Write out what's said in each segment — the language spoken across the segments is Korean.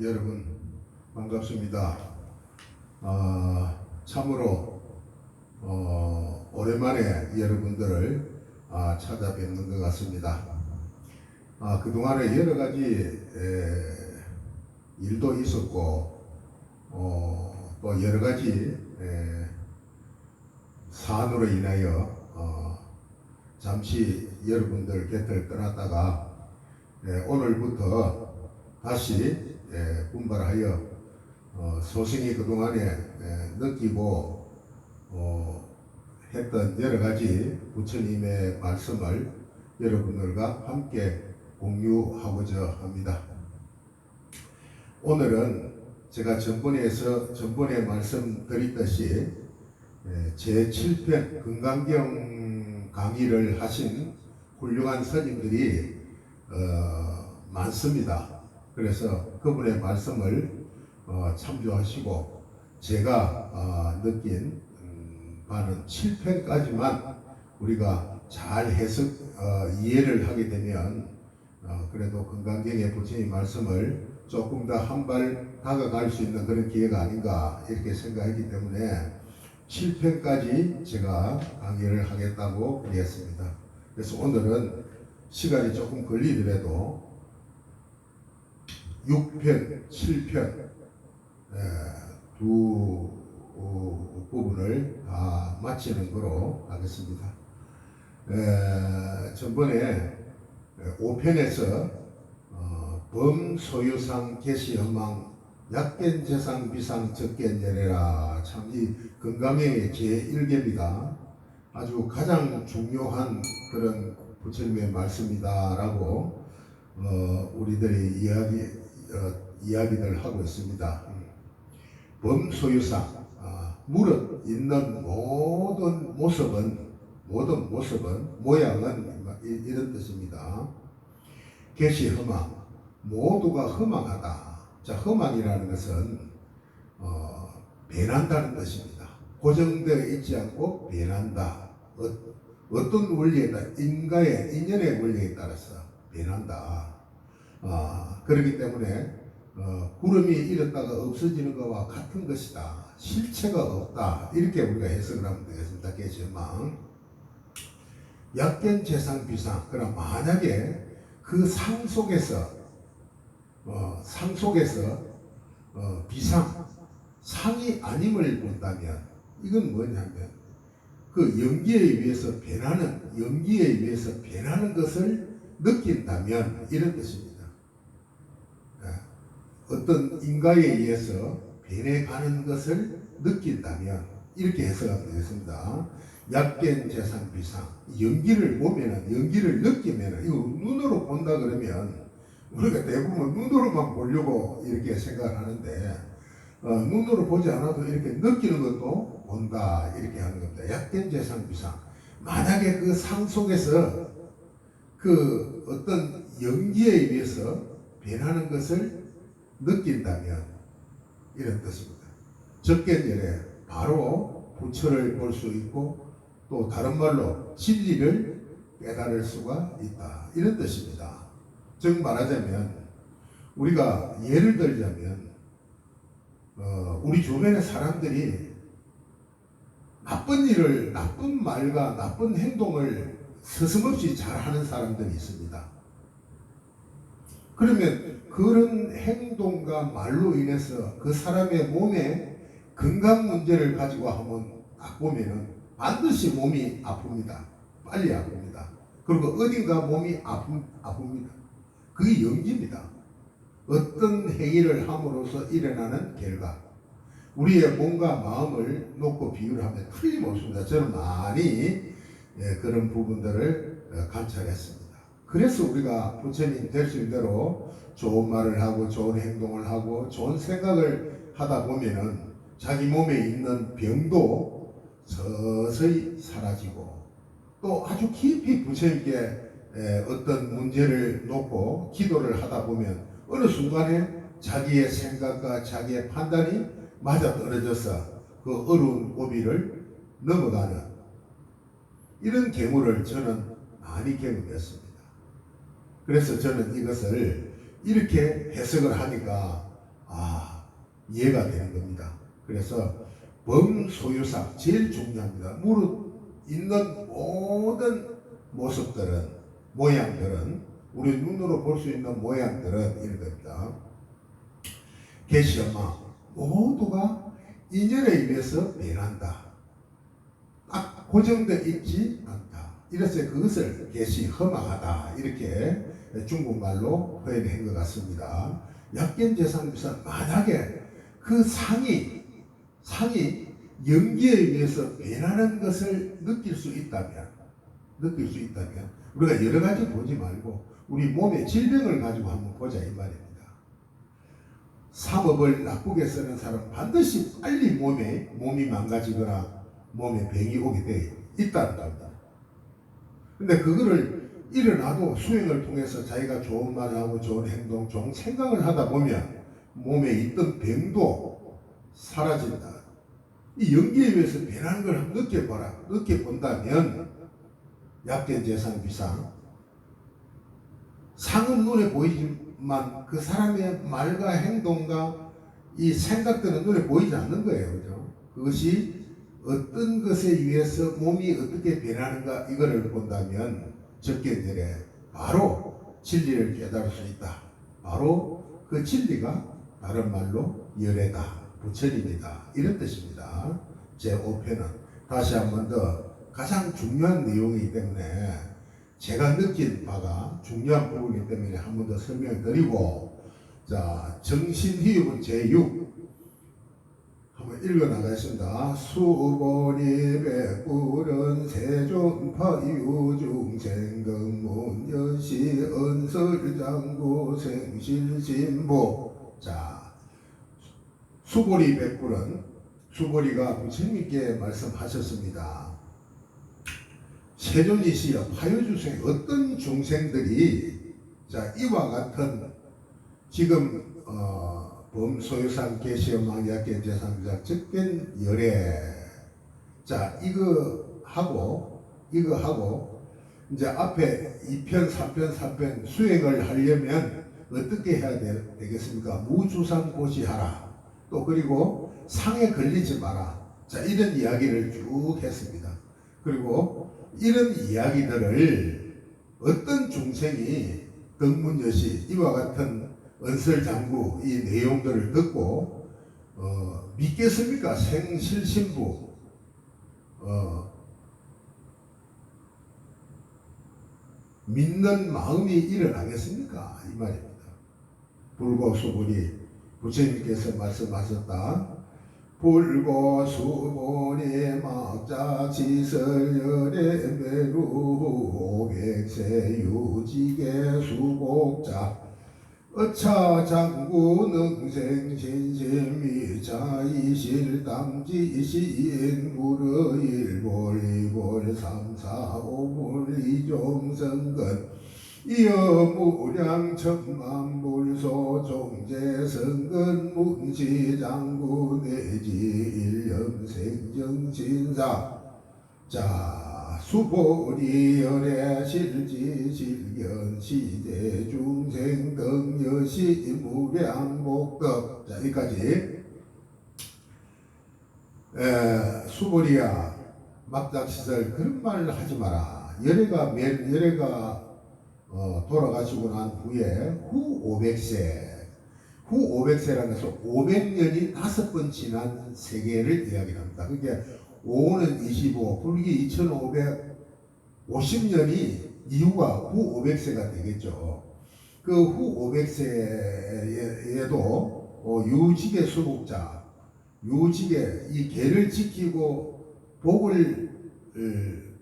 여러분 반갑습니다. 참으로 오랜만에 여러분들을 찾아뵙는 것 같습니다. 그동안에 여러 가지 일도 있었고 또 여러 가지 사안으로 인하여 잠시 여러분들 곁을 떠났다가 오늘부터 다시 분발하여 소승이 그동안에 느끼고 했던 여러 가지 부처님의 말씀을 여러분들과 함께 공유하고자 합니다. 오늘은 제가 전번에 말씀드렸듯이 제7편 금강경 강의를 하신 훌륭한 스님들이 많습니다. 그래서 그분의 말씀을 참조하시고 제가 느낀 바는 7편까지만 우리가 잘 해석 이해를 하게 되면 그래도 금강경의 부처님 말씀을 조금 더 한 발 다가갈 수 있는 그런 기회가 아닌가 이렇게 생각하기 때문에 7편까지 제가 강의를 하겠다고 그랬습니다. 그래서 오늘은 시간이 조금 걸리더라도 6편, 7편 두 부분을 다 마치는 거로 하겠습니다. 전번에 5편에서 범소유상 개시허망 약견재상 비상 적견예래라, 참 이 금강경의 제1개입니다. 아주 가장 중요한 그런 부처님의 말씀이다라고 우리들이 이야기를 하고 있습니다. 범소유상, 무릇 있는 모든 모습은 모양은 이런 뜻입니다. 개시허망, 모두가 허망하다. 자, 허망이라는 것은 변한다는 뜻입니다. 고정되어 있지 않고 변한다. 어떤 원리에 따라, 인연의 원리에 따라서 변한다. 그렇기 때문에 구름이 일었다가 없어지는 것과 같은 것이다. 실체가 없다. 이렇게 우리가 해석을 하면 되겠습니다. 개시허망. 약견재상 비상. 그럼 만약에 그 상 속에서 비상, 상이 아님을 본다면 이건 뭐냐면 그 연기에 의해서 변하는 것을 느낀다면 이런 뜻입니다. 어떤 인가에 의해서 변해가는 것을 느낀다면 이렇게 해석하면 되겠습니다. 약견재상 비상. 연기를 느끼면은 이거 눈으로 본다 그러면 우리가 대부분 눈으로만 보려고 이렇게 생각을 하는데 눈으로 보지 않아도 이렇게 느끼는 것도 본다 이렇게 하는 겁니다. 약견재상 비상. 만약에 그 상 속에서 그 어떤 연기에 의해서 변하는 것을 느낀다면 이런 뜻입니다. 적견예래, 바로 부처를 볼 수 있고 또 다른 말로 진리를 깨달을 수가 있다 이런 뜻입니다. 즉 말하자면 우리가 예를 들자면 우리 주변의 사람들이 나쁜 말과 나쁜 행동을 서슴없이 잘하는 사람들이 있습니다. 그러면 그런 행동과 말로 인해서 그 사람의 몸에 건강 문제를 가지고 한번 딱 보면은 반드시 몸이 아픕니다. 빨리 아픕니다. 그리고 어딘가 몸이 아픕니다. 그게 연기입니다. 어떤 행위를 함으로써 일어나는 결과. 우리의 몸과 마음을 놓고 비유를 하면 틀림없습니다. 저는 많이 그런 부분들을 관찰했습니다. 그래서 우리가 부처님 되신 대로 좋은 말을 하고 좋은 행동을 하고 좋은 생각을 하다 보면은 자기 몸에 있는 병도 서서히 사라지고 또 아주 깊이 부처님께 어떤 문제를 놓고 기도를 하다 보면 어느 순간에 자기의 생각과 자기의 판단이 맞아떨어져서 그 어려운 고비를 넘어가는 이런 경우를 저는 많이 경험했습니다. 그래서 저는 이것을 이렇게 해석을 하니까 이해가 되는 겁니다. 그래서 범소유상 제일 중요합니다. 무릇 있는 모든 모습들은, 모양들은, 우리 눈으로 볼 수 있는 모양들은 이런 겁니다. 계시엄마 모두가 인연에 의해서 변한다. 딱 고정되어 있지 않다. 이래서 그것을 계시 험하다 이렇게 중국말로 표현한 것 같습니다. 약견재상비상 만약에 그 상이 연기에 의해서 변하는 것을 느낄 수 있다면 우리가 여러 가지 보지 말고 우리 몸의 질병을 가지고 한번 보자 이 말입니다. 삼업을 나쁘게 쓰는 사람 반드시 빨리 몸이 망가지거나 몸에 병이 오게 돼 있다는 겁니다. 근데 그거를 일어나도 수행을 통해서 자기가 좋은 말하고 좋은 행동, 좋은 생각을 하다 보면 몸에 있던 병도 사라진다. 이 연기에 의해서 변하는 걸 한번 느껴본다면 약견재상비상 상은 눈에 보이지만 그 사람의 말과 행동과 이 생각들은 눈에 보이지 않는 거예요. 그죠? 그것이 어떤 것에 의해서 몸이 어떻게 변하는가 이거를 본다면 적견열에 바로 진리를 깨달을 수 있다. 바로 그 진리가 다른 말로 열애다, 부처님이다 이런 뜻입니다. 제5편은 다시 한 번 더 가장 중요한 내용이기 때문에 제가 느낀 바가 중요한 부분이기 때문에 한 번 더 설명을 드리고, 자, 정신희흡은 제6 한번 읽어 나가겠습니다. 수보리 백불은 세존파 유중생등문 여시 은설장구 생실신보. 자, 수보리 백불은 수보리가 부처님께 말씀하셨습니다. 세존이시여 파요주생 어떤 중생들이 자 이와 같은 지금 범소유상 계시엄망 약견재상비상 적견 열애 자 이거 하고 이제 앞에 2편 3편 4편 수행을 하려면 어떻게 해야 되겠습니까? 무주상 고시하라. 또 그리고 상에 걸리지 마라. 자 이런 이야기를 쭉 했습니다. 그리고 이런 이야기들을 어떤 중생이 덕문여시 이와 같은 은설장구 이 내용들을 듣고 믿겠습니까? 생실신부 믿는 마음이 일어나겠습니까? 이 말입니다. 불고수불이 부처님께서 말씀하셨다. 불고수불이 막자지설열의 매루 백세 유지계 수복자 어차장구 능생신심이 자이실당지시인 무르일볼이볼 삼사오불 이종성근 이어무량 천만불소 종제성근 문시장구 내지 일념생정신사. 자 수보리 열애 실지 실견 시대 중생 등여시 무량복덕. 자 여기까지. 수보리야 막작시설 그런 말 하지 마라. 열애가 돌아가시고 난 후에 후 500세라는 것은 500년이 5번 지난 세계를 이야기합니다. 그게 5는 25, 불기 2550년이 이후가 후 500세가 되겠죠. 그 후 500세에도 유직의 수복자, 유직의 이 계를 지키고 복을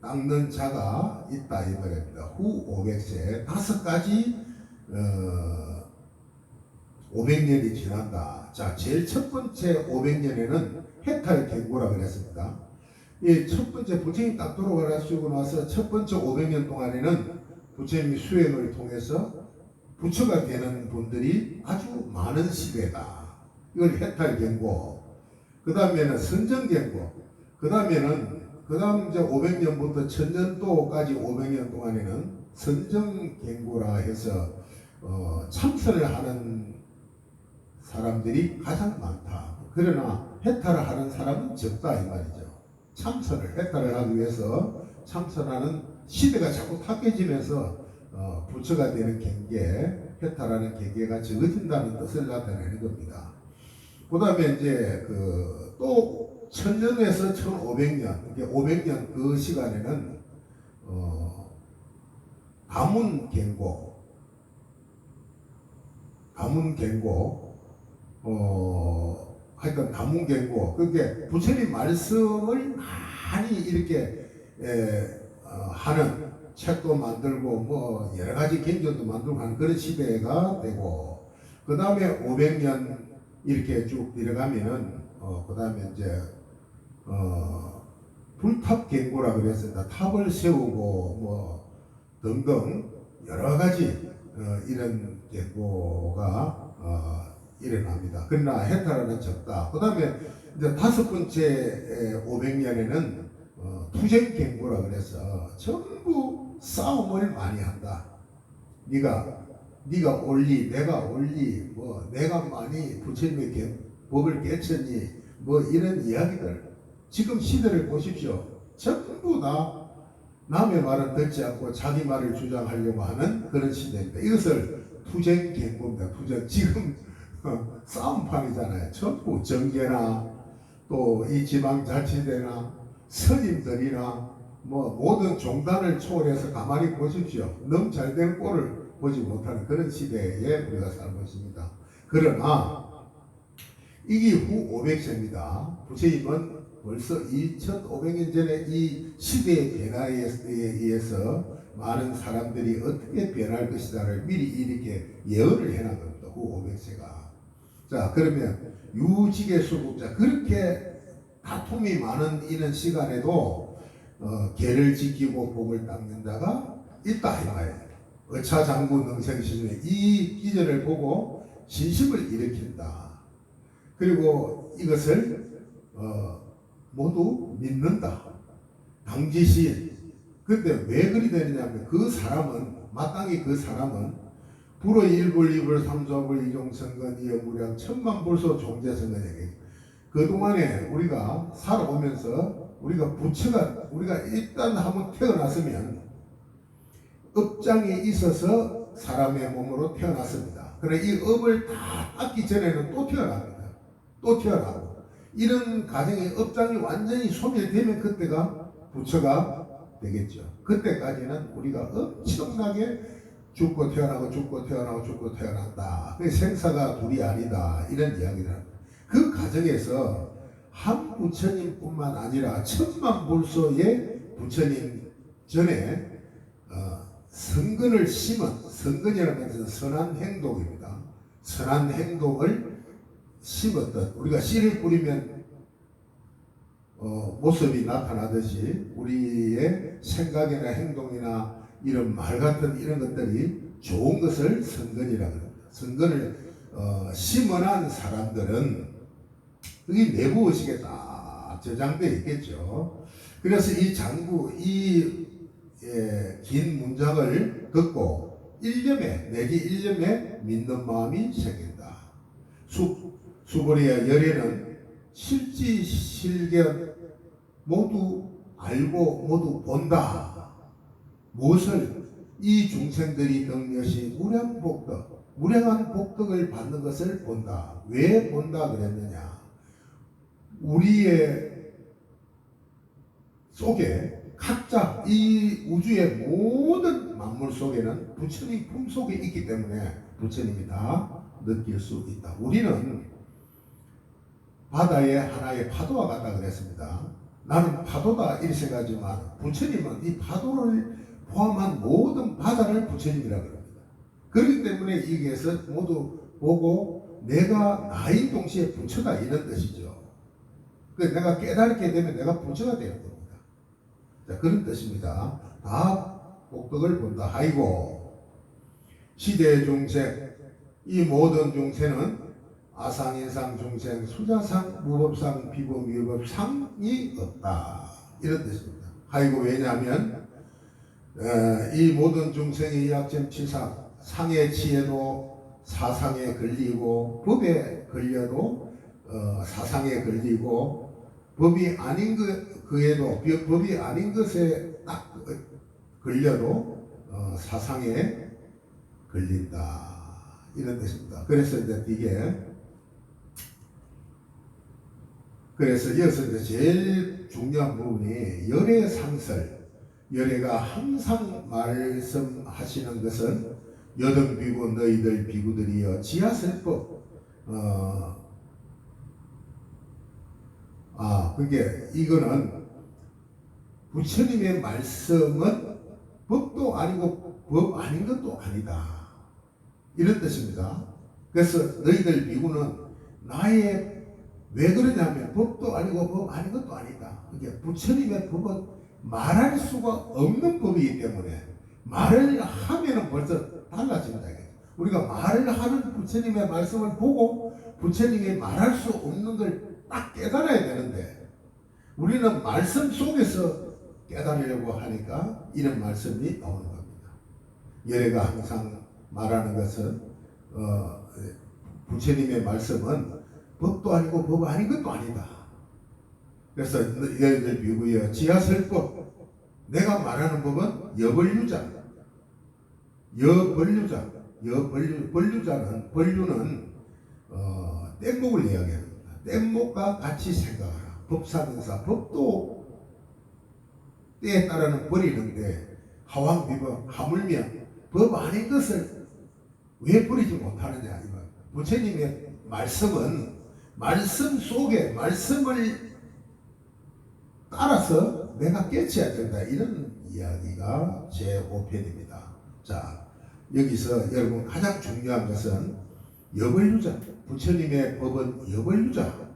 닦는 자가 있다 이 말입니다. 후 500세 5가지 500년이 지난다. 자, 제일 첫 번째 500년에는 해탈경고라 그랬습니다. 이 첫 번째 부처님 딱 돌아가시고 나서 첫 번째 500년 동안에는 부처님이 수행을 통해서 부처가 되는 분들이 아주 많은 시대다. 이걸 해탈경고. 그 다음에는 선정경고. 그 다음 이제 500년부터 1000년도까지 500년 동안에는 선정경고라 해서 참선을 하는 사람들이 가장 많다. 그러나 해탈을 하는 사람은 적다 이 말이죠. 해탈을 하기 위해서 참선하는 시대가 자꾸 탁해지면서 부처가 되는 경계, 해탈하는 경계가 적어진다는 뜻을 나타내는 겁니다. 그 다음에 이제 또 1000년에서 1500년, 이게 500년 그 시간에는 하여튼 가문경고, 그게 부처님 말씀을 많이 이렇게 하는 책도 만들고 뭐 여러 가지 경전도 만들고 하는 그런 시대가 되고, 그 다음에 500년 이렇게 쭉 내려가면은 그 다음에 이제 불탑경고라 그래서 탑을 세우고 뭐 등등 여러 가지 이런 경고가 일어납니다. 그러나 해탈은 적다. 그 다음에 이제 5번째 500년에는 투쟁경고라 그래서 전부 싸움을 많이 한다. 네가 옳리, 내가 옳리, 뭐 내가 많이 부처님의 법을 깨쳤니, 뭐 이런 이야기들. 지금 시대를 보십시오. 전부 다 남의 말은 듣지 않고 자기 말을 주장하려고 하는 그런 시대입니다. 이것을 투쟁경고입니다. 지금 싸움판이잖아요. 전부 정계나 또 이 지방자치대나 스님들이나 뭐 모든 종단을 초월해서 가만히 보십시오. 너무 잘된 꼴을 보지 못하는 그런 시대에 우리가 살고 있습니다. 그러나 이게 후 500세입니다. 부처님은 벌써 2500년 전에 이 시대의 변화에 의해서 많은 사람들이 어떻게 변할 것이다를 미리 이렇게 예언을 해놓은 겁니다. 후 500세가. 자, 그러면 유직의 수국자, 그렇게 다툼이 많은 이런 시간에도 계를 지키고 복을 닦는 자가 있다 이거예요. 어차장구 능생시중에 이 기절을 보고 신심을 일으킨다. 그리고 이것을 모두 믿는다. 당지신. 근데 왜 그리 되느냐면 마땅히 그 사람은 불어 일불 이불 삼조불 이종성건 이어무량 천만불소 종재성건에게 그동안에 우리가 살아오면서 우리가 일단 한번 태어났으면 업장이 있어서 사람의 몸으로 태어났습니다. 그래 이 업을 다 닦기 전에는 또 태어납니다. 또 태어나고 이런 가정의 업장이 완전히 소멸되면 그때가 부처가 되겠죠. 그때까지는 우리가 엄청나게 죽고 태어난다. 생사가 둘이 아니다. 이런 이야기를 합니다. 그 과정에서 한 부처님뿐만 아니라 천만불소의 부처님 전에 성근을 심은, 성근이라는 것은 선한 행동입니다. 선한 행동을 심었던, 우리가 씨를 뿌리면 모습이 나타나듯이 우리의 생각이나 행동이나 이런 말 같은 이런 것들이 좋은 것을 성근이라고 합니다. 성근을 심어난 사람들은 그게 내부 의식에 딱 저장되어 있겠죠. 그래서 이 장구, 긴 문장을 듣고 내지 일념에 믿는 마음이 생긴다. 수보리와 열애는 실지실견 모두 알고 모두 본다. 무엇을? 이 중생들이 덕몇이 무량한 복덕을 받는 것을 본다. 왜 본다 그랬느냐? 우리의 속에 각자 이 우주의 모든 만물 속에는 부처님 품속에 있기 때문에 부처님이 다 느낄 수 있다. 우리는 바다의 하나의 파도와 같다 그랬습니다. 나는 파도다 이렇게 생각하지만 부처님은 이 파도를 포함한 모든 바다를 부처님이라고 합니다. 그렇기 때문에 여기에서 모두 보고 내가 나인 동시에 부처다 이런 뜻이죠. 그래서 내가 깨닫게 되면 내가 부처가 되는 겁니다. 자, 그런 뜻입니다. 다 복덕을 본다. 아이고 시대의 중생, 이 모든 중생은 아상인상 중생, 수자상, 무법상, 비법, 위법상이 없다. 이런 뜻입니다. 아이고 왜냐하면 이 모든 중생의 약점 치상, 상의 치에도 사상에 걸리고 법에 걸려도 사상에 걸리고 법이 아닌 그에도 법이 아닌 것에 딱 걸려도 사상에 걸린다 이런 뜻입니다. 그래서 이제 이게 그래서 여기서 이제 제일 중요한 부분이 열애상설. 열애가 항상 말씀하시는 것은 여등비구 너희들 비구들이여 지하설법. 그게 이거는 부처님의 말씀은 법도 아니고 법 아닌 것도 아니다 이런 뜻입니다. 그래서 너희들 비구는 나의 왜 그러냐면 법도 아니고 법 아닌 것도 아니다. 이게 부처님의 법은 말할 수가 없는 법이기 때문에 말을 하면은 벌써 달라진다. 우리가 말을 하는 부처님의 말씀을 보고 부처님이 말할 수 없는 걸 딱 깨달아야 되는데 우리는 말씀 속에서 깨달으려고 하니까 이런 말씀이 나오는 겁니다. 열애가 항상 말하는 것은 부처님의 말씀은 법도 아니고 법 아닌 것도 아니다. 그래서 너희들 비구여 지하설법. 내가 말하는 법은 여벌유자. 벌유는 뗏목을 이야기합니다. 뗏목과 같이 생각하라. 법사명사. 법도 때에 따라는 버리는데 하왕비법 하물며 법 아닌 것을 왜 버리지 못하느냐. 부처님의 말씀은 말씀 속에 말씀을 따라서 내가 깨쳐야 된다. 이런 이야기가 제5편입니다. 자, 여기서 여러분 가장 중요한 것은 여벌유자. 부처님의 법은 여벌유자.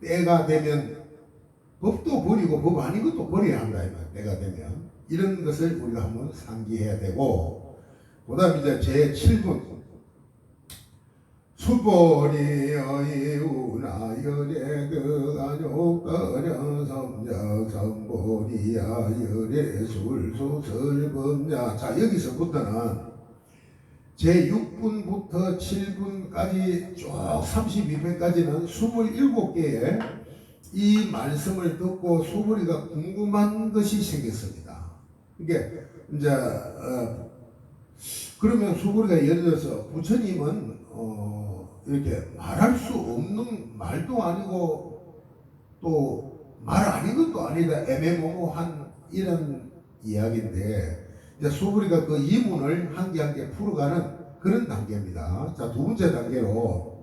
때가 되면 법도 버리고 법 아닌 것도 버려야 한다. 때가 되면 이런 것을 우리가 한번 상기해야 되고, 그 다음 이제 제7분 수보리의 우나열의 그가족거려 성적 성보리야 열의 술수설범야. 자, 여기서부터는 제6분부터 7분까지 쭉 32편까지는 27개의 이 말씀을 듣고 수보리가 궁금한 것이 생겼습니다. 이게 이제 그러면 수보리가 예를 들어서 부처님은 이렇게 말할 수 없는 말도 아니고 또 말 아닌 것도 아니다. 애매모호한 이런 이야기인데 이제 수보리가 그 이문을 한 개 한 개 풀어가는 그런 단계입니다. 자, 두 번째 단계로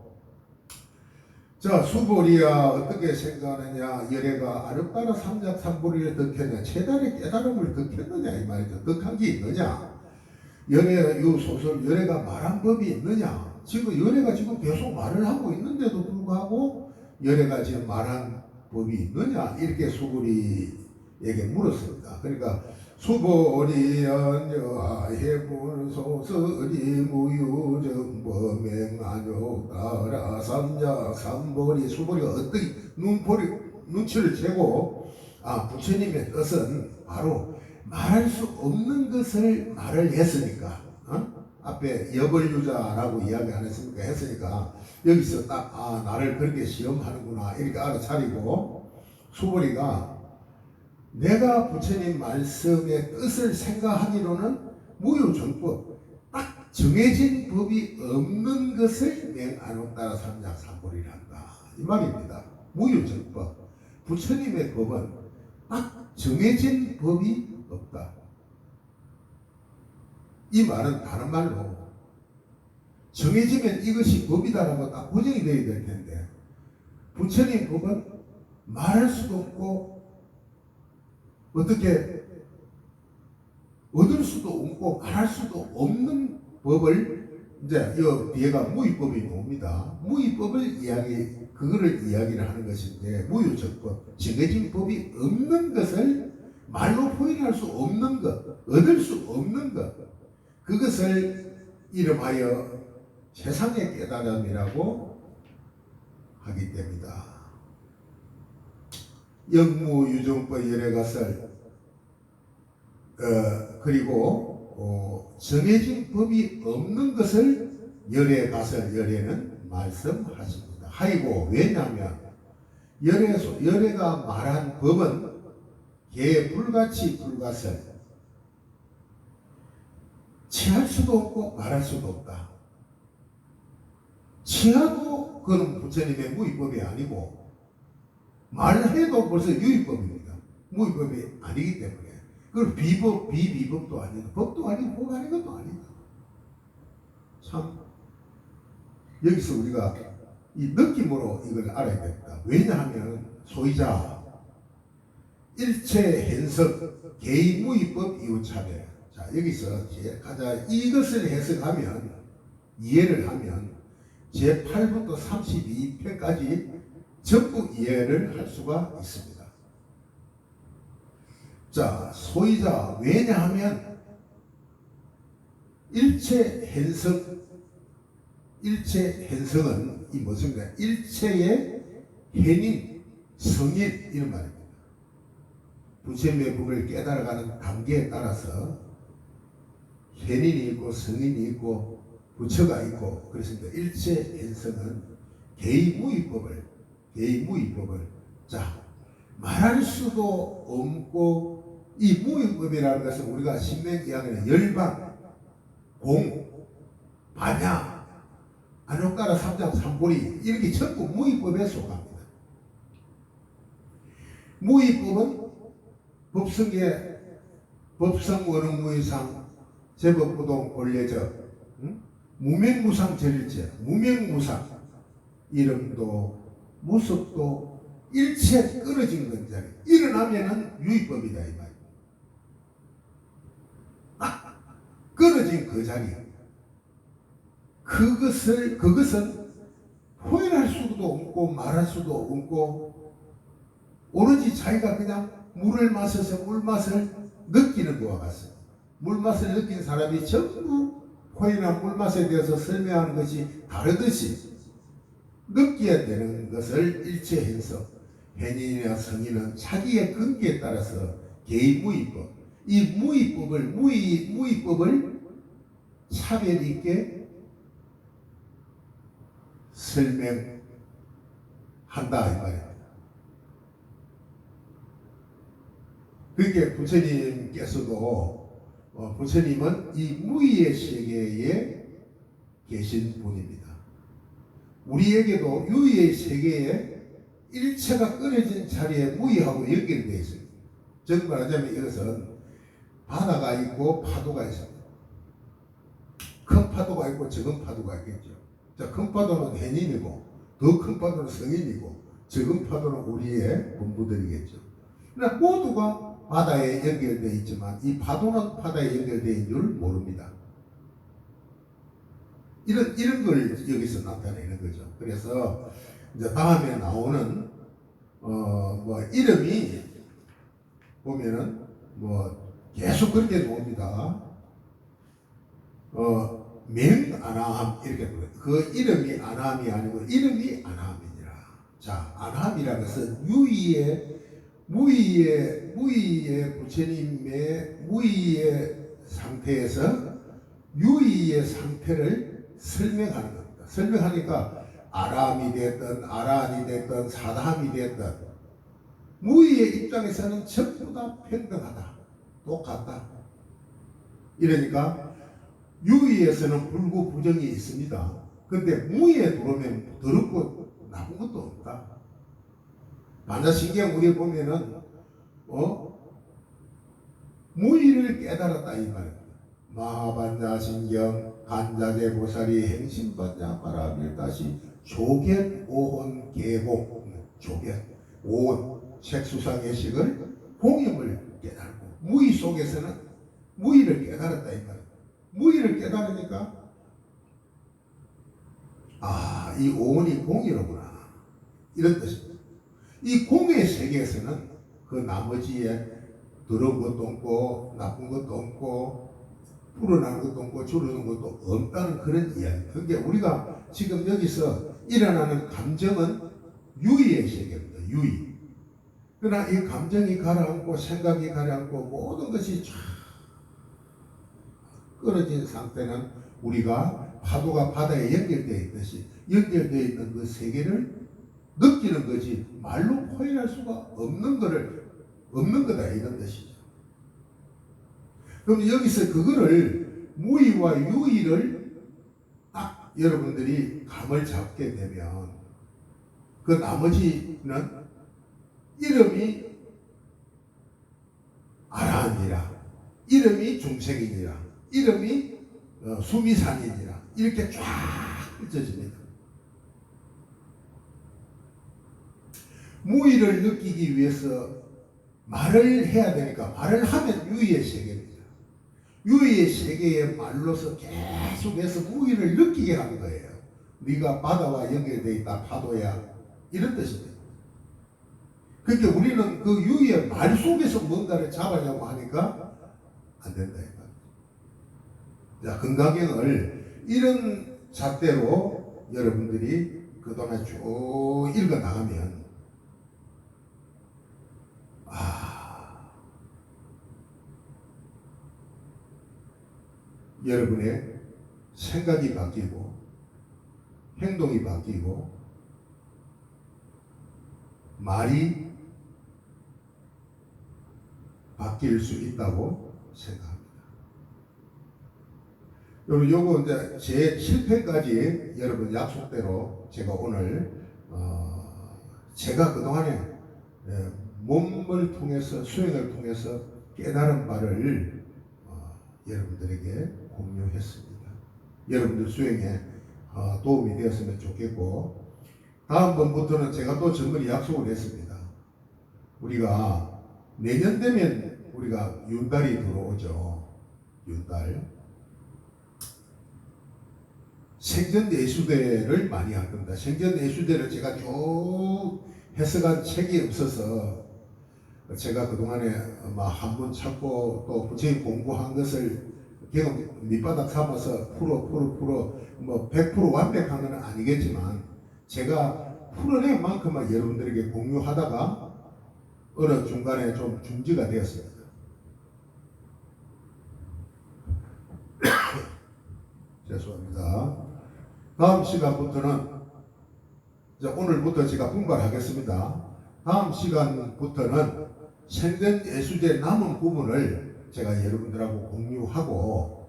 자, 수보리야 어떻게 생각하느냐. 열애가 아름다운 삼작삼보리를 득했느냐. 최단의 깨달음을 득했느냐 이 말이죠. 득한 게 있느냐. 열애 이 소설 열애가 말한 법이 있느냐. 지금 열애가 지금 계속 말을 하고 있는데도 불구하고 열애가 지금 말한 법이 있느냐. 이렇게 수보리에게 물었습니다. 그러니까 수보리연여 해불소설이 무유정범행안욕 따라 삼작삼보리. 수보리가 어떻게 눈치를 채고 부처님의 뜻은 바로 말할 수 없는 것을 말을 했으니까 앞에 여벌유자라고 이야기 안 했습니까? 했으니까 여기서 딱 나를 그렇게 시험하는구나 이렇게 알아차리고 수보리가 내가 부처님 말씀의 뜻을 생각하기로는 무유정법 딱 정해진 법이 없는 것을 맹안옥 따라 삼작삼보리란다 이 말입니다. 무유정법. 부처님의 법은 딱 정해진 법이 없다. 이 말은 다른 말로 정해지면 이것이 법이다라고 딱 고정이 되어야 될 텐데 부처님 법은 말할 수도 없고 어떻게 얻을 수도 없고 말할 수도 없는 법을 이제 이 뒤에가 무위법이 나옵니다. 무위법을 그거를 이야기를 하는 것인데 무유정법 정해진 법이 없는 것을 말로 표현할 수 없는 것, 얻을 수 없는 것, 그것을 이름하여 세상의 깨달음이라고 하기 때문이다. 영무유정법 열애가설 그리고 정해진 법이 없는 것을 열에 가서 열에는 말씀하십니다. 하이고 왜냐하면 열에가 말한 법은 개 불같이 불같을 취할 수도 없고 말할 수도 없다. 취하도 그건 부처님의 무위법이 아니고 말해도 벌써 유위법입니다. 무위법이 아니기 때문에 그걸 비비법도 아니고 법도 아니고 뭐가 아닌 것도 아니다. 참 여기서 우리가 이 느낌으로 이걸 알아야 됩니다. 왜냐하면 소위자 일체 hen석 개의무위법 이웃차별. 자 여기서 가자 이것을 해석하면 이해를 하면 제8부터 32편까지 전부 이해를 할 수가 있습니다. 자 소위자 왜냐하면 일체 hen석은 이 무엇인가? 일체의 hen인 성인 이런 말입니다. 부처님의 법을 깨달아가는 단계에 따라서 hen인이 있고 성인이 있고 부처가 있고 그렇습니다. 일체 hen성은 개의무위법을 자 말할 수도 없고 이 무위법이라는 것은 우리가 신명 이야기는 열반, 공, 반야, 안옥가라 3장 3보리 이렇게 전부 무위법에 속합니다. 무위법은 법성의 법성원흥무의상 제법부동 본래적 무명무상 절일제 무명무상 이름도 모습도 일체 끊어진 건자리 일어나면은 유의법이다 이 말이에요. 끊어진 그 자리 그것은 표현할 수도 없고 말할 수도 없고 오로지 자기가 그냥 물을 마셔서 물맛을 느끼는 것과 같습니다. 물맛을 느낀 사람이 전부 표현한 물맛에 대해서 설명하는 것이 다르듯이 느껴야 되는 것을 일체 hen석 hen인이나 성인은 자기의 근기에 따라서 개의무위법 이 무위법을 차별 있게 설명한다 이 말입니다. 그러니까 부처님께서도 부처님은 이 무의의 세계에 계신 분입니다. 우리에게도 유의의 세계에 일체가 끊어진 자리에 무의하고 연결되어 있습니다. 즉 말하자면 이것은 바다가 있고 파도가 있습니다. 큰 파도가 있고 적은 파도가 있겠죠. 자, 큰 파도는 hen인이고 더 큰 파도는 성인이고 적은 파도는 우리의 본부들이겠죠. 그러나 모두가 바다에 연결되어 있지만 이 파도는 바다에 연결되어 있는 줄 모릅니다. 이런 걸 여기서 나타내는 거죠. 그래서 이제 다음에 나오는 이름이 보면은 계속 그렇게 나옵니다. 명아나함 이렇게 불러요. 그 이름이 아나함이 아니고 이름이 아나함이니라. 자, 아나함이라는 것은 무의의 부처님의 무의의 상태에서 유의의 상태를 설명하는 겁니다. 설명하니까 아라함이 됐든 아라한이 됐든 사다함이 됐든 무의의 입장에서는 전부 다 평등하다. 똑같다. 이러니까 유의에서는 불구 부정이 있습니다. 근데 무의에 들어오면 더럽고 나쁜 것도 없다. 반자신경 우리 보면은 무의를 깨달았다 이 말입니다. 마반자신경 간자재 보살이 행심반자 바라밀다시 조견 오혼 계공 조견 오혼 색수상의식을 공임을 깨달고 무의 속에서는 무의를 깨달았다 이 말입니다. 무의를 깨달으니까 이 오혼이 공이로구나 이런 뜻입니다. 이 공의 세계에서는 그 나머지에 더러운 것도 없고 나쁜 것도 없고 불어나는 것도 없고 줄어드는 것도 없다는 그런 이야기. 그러니까 우리가 지금 여기서 일어나는 감정은 유의의 세계입니다. 유의. 그러나 이 감정이 가라앉고 생각이 가라앉고 모든 것이 쫙 끊어진 상태는 우리가 파도가 바다에 연결되어 있듯이 연결되어 있는 그 세계를 느끼는 거지 말로 표현할 수가 없는 거다 이런 뜻이죠. 그럼 여기서 그거를 무의와 유의를 딱 여러분들이 감을 잡게 되면 그 나머지는 이름이 아라하니라, 이름이 중생이니라, 이름이 수미산이니라 이렇게 쫙 펼쳐집니다. 무의를 느끼기 위해서 말을 해야 되니까 말을 하면 유의의 세계입니다. 유의의 세계의 말로서 계속해서 무의를 느끼게 하는 거예요. 네가 바다와 연결되어 있다 파도야 이런 뜻입니다. 그러니까 우리는 그 유의의 말 속에서 뭔가를 잡으려고 하니까 안 된다. 자, 금강경을 이런 잣대로 여러분들이 그동안 쭉 읽어 나가면 여러분의 생각이 바뀌고 행동이 바뀌고 말이 바뀔 수 있다고 생각합니다. 여러분 요거 이제 제 7편까지 여러분 약속대로 제가 오늘 제가 그동안에 몸을 통해서 수행을 통해서 깨달은 바를 여러분들에게 공유했습니다. 여러분들 수행에 도움이 되었으면 좋겠고 다음번부터는 제가 또 정말 약속을 했습니다. 우리가 내년 되면 우리가 윤달이 들어오죠. 윤달 생전예수대를 많이 할 겁니다. 생전예수대를 제가 쭉 해석한 책이 없어서 제가 그동안에 한 번 찾고 또 부처님 공부한 것을 경험 밑바닥 삼아서 풀어 뭐 100% 완벽한 건 아니겠지만 제가 풀어낸 만큼만 여러분들에게 공유하다가 어느 중간에 좀 중지가 되었습니다. 죄송합니다. 다음 시간부터는 이제 오늘부터 제가 분발하겠습니다. 다음 시간부터는 생전예수제 남은 부분을 제가 여러분들하고 공유하고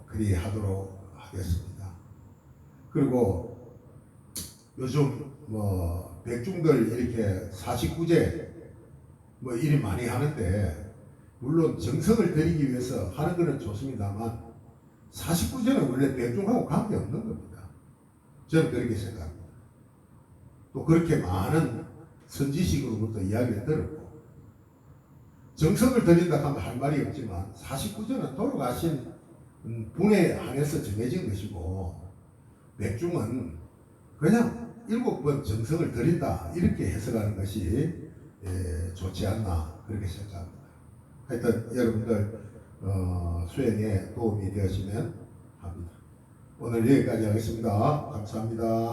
그리 하도록 하겠습니다. 그리고 요즘 백중들 이렇게 49제 일이 많이 하는데 물론 정성을 들이기 위해서 하는 것은 좋습니다만 49제는 원래 백중하고 관계없는 겁니다. 저는 그렇게 생각합니다. 또 그렇게 많은 선지식으로부터 이야기를 들었고 정성을 들인다 하면 할 말이 없지만 49제는 돌아가신 분에 한해서 정해진 것이고 백중은 그냥 7번 정성을 들인다 이렇게 해석하는 것이 좋지 않나 그렇게 생각합니다. 하여튼 여러분들 수행에 도움이 되었으면 합니다. 오늘 여기까지 하겠습니다. 감사합니다.